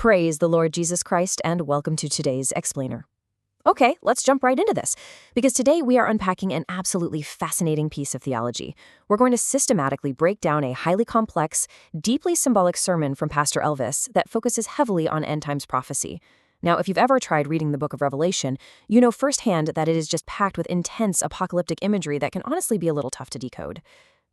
Praise the Lord Jesus Christ, and welcome to today's Explainer. Okay, let's jump right into this, because today we are unpacking an absolutely fascinating piece of theology. We're going to systematically break down a highly complex, deeply symbolic sermon from Pastor Elvis that focuses heavily on end times prophecy. Now, if you've ever tried reading the book of Revelation, you know firsthand that it is just packed with intense apocalyptic imagery that can honestly be a little tough to decode.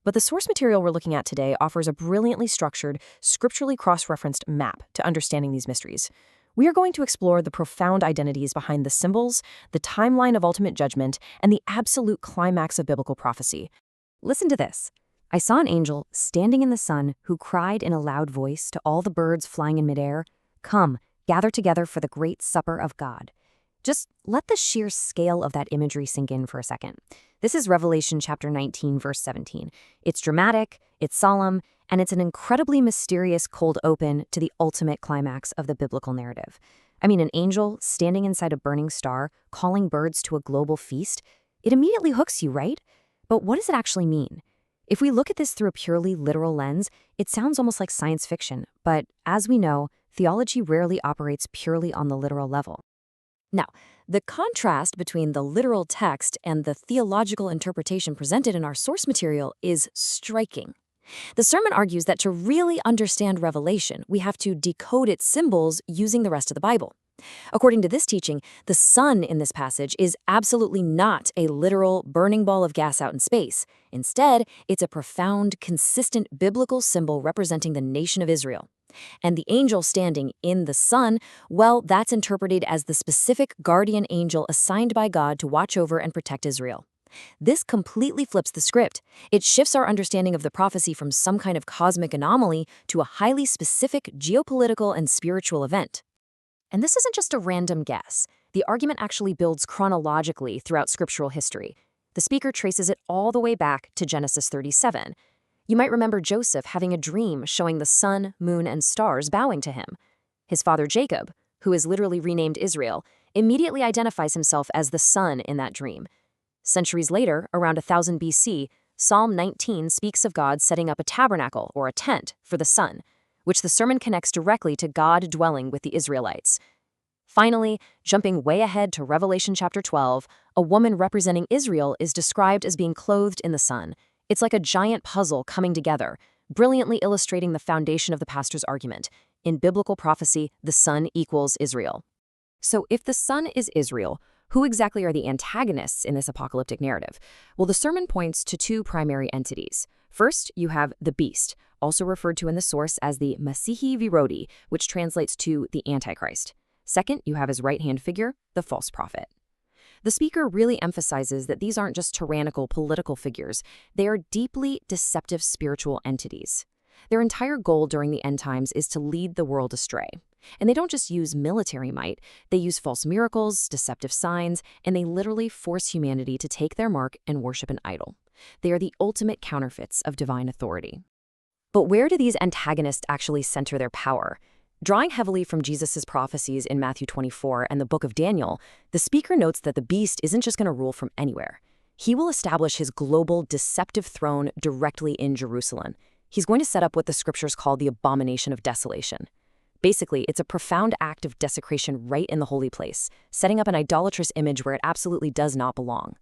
But the source material we're looking at today offers a brilliantly structured, scripturally cross-referenced map to understanding these mysteries. We are going to explore the profound identities behind the symbols, the timeline of ultimate judgment, and the absolute climax of biblical prophecy. Listen to this. I saw an angel standing in the sun who cried in a loud voice to all the birds flying in midair, "Come, gather together for the great supper of God." Just let the sheer scale of that imagery sink in for a second. This is Revelation chapter 19, verse 17. It's dramatic, it's solemn, and it's an incredibly mysterious cold open to the ultimate climax of the biblical narrative. I mean, an angel standing inside a burning star, calling birds to a global feast, it immediately hooks you, right? But what does it actually mean? If we look at this through a purely literal lens, it sounds almost like science fiction, but as we know, theology rarely operates purely on the literal level. Now, the contrast between the literal text and the theological interpretation presented in our source material is striking. The sermon argues that to really understand Revelation, we have to decode its symbols using the rest of the Bible. According to this teaching, the sun in this passage is absolutely not a literal burning ball of gas out in space. Instead, it's a profound, consistent biblical symbol representing the nation of Israel. And the angel standing in the sun, well, that's interpreted as the specific guardian angel assigned by God to watch over and protect Israel. This completely flips the script. It shifts our understanding of the prophecy from some kind of cosmic anomaly to a highly specific geopolitical and spiritual event. And this isn't just a random guess. The argument actually builds chronologically throughout scriptural history. The speaker traces it all the way back to Genesis 37. You might remember Joseph having a dream showing the sun, moon, and stars bowing to him. His father Jacob, who is literally renamed Israel, immediately identifies himself as the sun in that dream. Centuries later, around 1000 BC, Psalm 19 speaks of God setting up a tabernacle, or a tent, for the sun, which the sermon connects directly to God dwelling with the Israelites. Finally, jumping way ahead to Revelation chapter 12, a woman representing Israel is described as being clothed in the sun. It's like a giant puzzle coming together, brilliantly illustrating the foundation of the pastor's argument. In biblical prophecy, the sun equals Israel. So if the sun is Israel, who exactly are the antagonists in this apocalyptic narrative? Well, the sermon points to two primary entities. First, you have the beast, also referred to in the source as the Masihi Virodi, which translates to the Antichrist. Second, you have his right-hand figure, the false prophet. The speaker really emphasizes that these aren't just tyrannical political figures, they are deeply deceptive spiritual entities. Their entire goal during the end times is to lead the world astray. And they don't just use military might, they use false miracles, deceptive signs, and they literally force humanity to take their mark and worship an idol. They are the ultimate counterfeits of divine authority. But where do these antagonists actually center their power? Drawing heavily from Jesus' prophecies in Matthew 24 and the book of Daniel, the speaker notes that the beast isn't just going to rule from anywhere. He will establish his global deceptive throne directly in Jerusalem. He's going to set up what the scriptures call the abomination of desolation. Basically, it's a profound act of desecration right in the holy place, setting up an idolatrous image where it absolutely does not belong.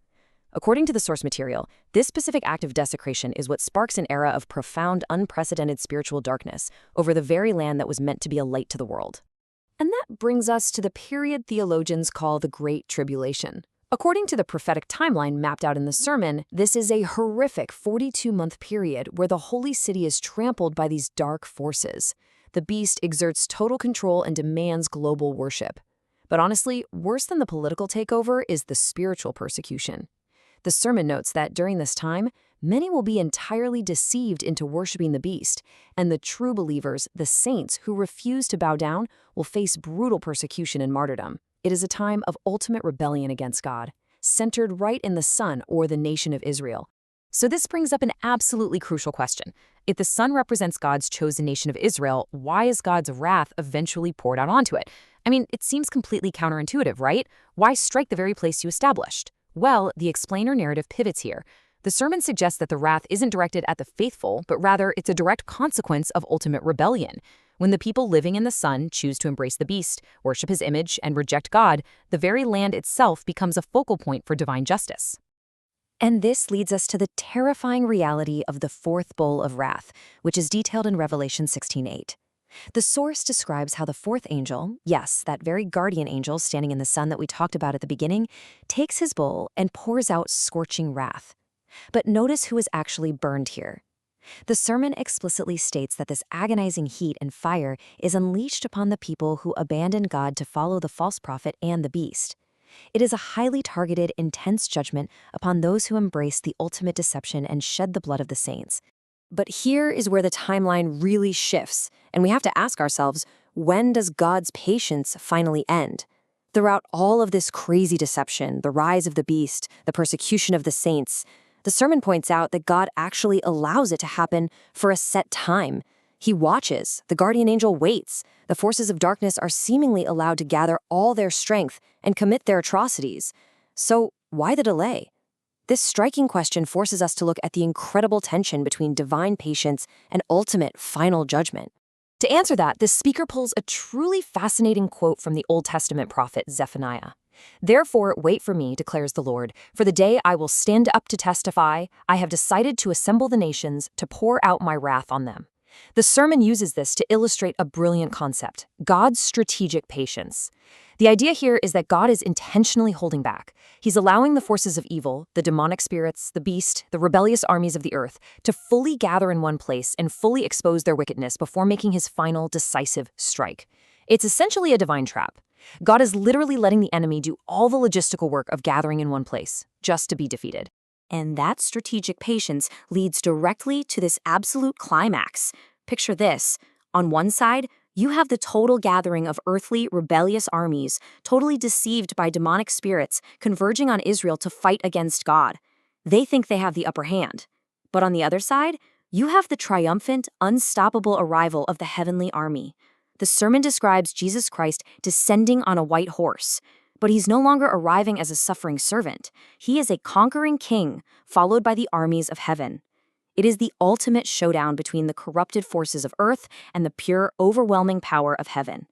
According to the source material, this specific act of desecration is what sparks an era of profound, unprecedented spiritual darkness over the very land that was meant to be a light to the world. And that brings us to the period theologians call the Great Tribulation. According to the prophetic timeline mapped out in the sermon, this is a horrific 42-month period where the holy city is trampled by these dark forces. The beast exerts total control and demands global worship. But honestly, worse than the political takeover is the spiritual persecution. The sermon notes that during this time, many will be entirely deceived into worshiping the beast, and the true believers, the saints who refuse to bow down, will face brutal persecution and martyrdom. It is a time of ultimate rebellion against God, centered right in the sun or the nation of Israel. So this brings up an absolutely crucial question. If the sun represents God's chosen nation of Israel, why is God's wrath eventually poured out onto it? I mean, it seems completely counterintuitive, right? Why strike the very place you established? Well, the explainer narrative pivots here. The sermon suggests that the wrath isn't directed at the faithful, but rather it's a direct consequence of ultimate rebellion. When the people living in the sun choose to embrace the beast, worship his image, and reject God, the very land itself becomes a focal point for divine justice. And this leads us to the terrifying reality of the fourth bowl of wrath, which is detailed in Revelation 16:8. The source describes how the fourth angel, yes, that very guardian angel standing in the sun that we talked about at the beginning, takes his bowl and pours out scorching wrath. But notice who is actually burned here. The sermon explicitly states that this agonizing heat and fire is unleashed upon the people who abandon God to follow the false prophet and the beast. It is a highly targeted, intense judgment upon those who embrace the ultimate deception and shed the blood of the saints. But here is where the timeline really shifts, and we have to ask ourselves, when does God's patience finally end? Throughout all of this crazy deception, the rise of the beast, the persecution of the saints, the sermon points out that God actually allows it to happen for a set time. He watches, the guardian angel waits, the forces of darkness are seemingly allowed to gather all their strength and commit their atrocities. So why the delay? This striking question forces us to look at the incredible tension between divine patience and ultimate final judgment. To answer that, the speaker pulls a truly fascinating quote from the Old Testament prophet Zephaniah. "Therefore, wait for me, declares the Lord, for the day I will stand up to testify. I have decided to assemble the nations, to pour out my wrath on them." The sermon uses this to illustrate a brilliant concept: God's strategic patience. The idea here is that God is intentionally holding back. He's allowing the forces of evil, the demonic spirits, the beast, the rebellious armies of the earth, to fully gather in one place and fully expose their wickedness before making his final, decisive strike. It's essentially a divine trap. God is literally letting the enemy do all the logistical work of gathering in one place, just to be defeated. And that strategic patience leads directly to this absolute climax. Picture this. On one side, you have the total gathering of earthly, rebellious armies, totally deceived by demonic spirits, converging on Israel to fight against God. They think they have the upper hand. But on the other side, you have the triumphant, unstoppable arrival of the heavenly army. The sermon describes Jesus Christ descending on a white horse. But he's no longer arriving as a suffering servant. He is a conquering king, followed by the armies of heaven. It is the ultimate showdown between the corrupted forces of earth and the pure, overwhelming power of heaven.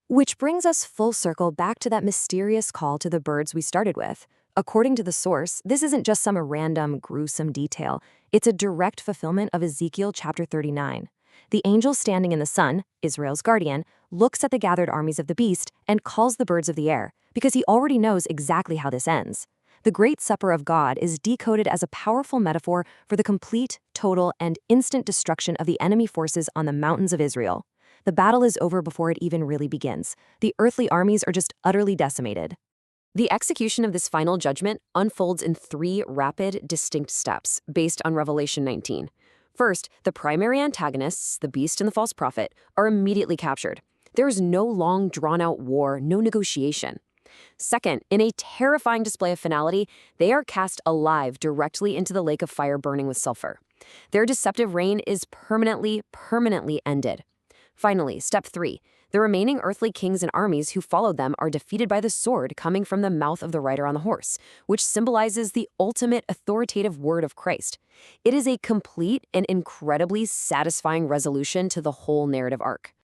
Which brings us full circle back to that mysterious call to the birds we started with. According to the source, this isn't just some random, gruesome detail. It's a direct fulfillment of Ezekiel chapter 39. The angel standing in the sun, Israel's guardian, looks at the gathered armies of the beast and calls the birds of the air, because he already knows exactly how this ends. The Great Supper of God is decoded as a powerful metaphor for the complete, total, and instant destruction of the enemy forces on the mountains of Israel. The battle is over before it even really begins. The earthly armies are just utterly decimated. The execution of this final judgment unfolds in 3 rapid, distinct steps based on Revelation 19. First, the primary antagonists, the beast and the false prophet, are immediately captured. There is no long, drawn-out war, no negotiation. Second, in a terrifying display of finality, they are cast alive directly into the lake of fire burning with sulfur. Their deceptive reign is permanently ended. Finally, step 3. The remaining earthly kings and armies who followed them are defeated by the sword coming from the mouth of the rider on the horse, which symbolizes the ultimate authoritative word of Christ. It is a complete and incredibly satisfying resolution to the whole narrative arc.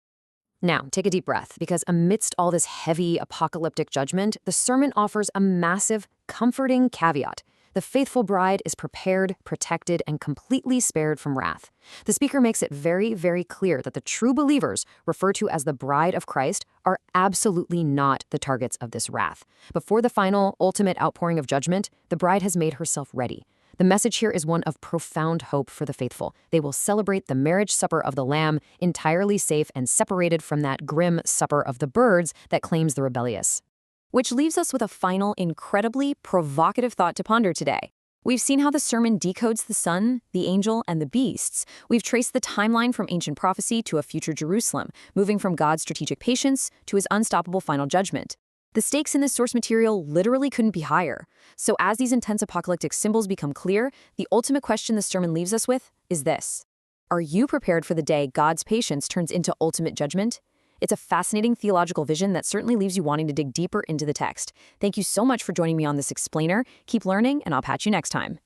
Now, take a deep breath, because amidst all this heavy, apocalyptic judgment, the sermon offers a massive, comforting caveat. The faithful bride is prepared, protected, and completely spared from wrath. The speaker makes it very, very clear that the true believers, referred to as the bride of Christ, are absolutely not the targets of this wrath. Before the final, ultimate outpouring of judgment, the bride has made herself ready. The message here is one of profound hope for the faithful. They will celebrate the marriage supper of the Lamb, entirely safe and separated from that grim supper of the birds that claims the rebellious. Which leaves us with a final, incredibly provocative thought to ponder today. We've seen how the sermon decodes the sun, the angel, and the beasts. We've traced the timeline from ancient prophecy to a future Jerusalem, moving from God's strategic patience to his unstoppable final judgment. The stakes in this source material literally couldn't be higher. So as these intense apocalyptic symbols become clear, the ultimate question the sermon leaves us with is this: are you prepared for the day God's patience turns into ultimate judgment? It's a fascinating theological vision that certainly leaves you wanting to dig deeper into the text. Thank you so much for joining me on this explainer. Keep learning, and I'll catch you next time.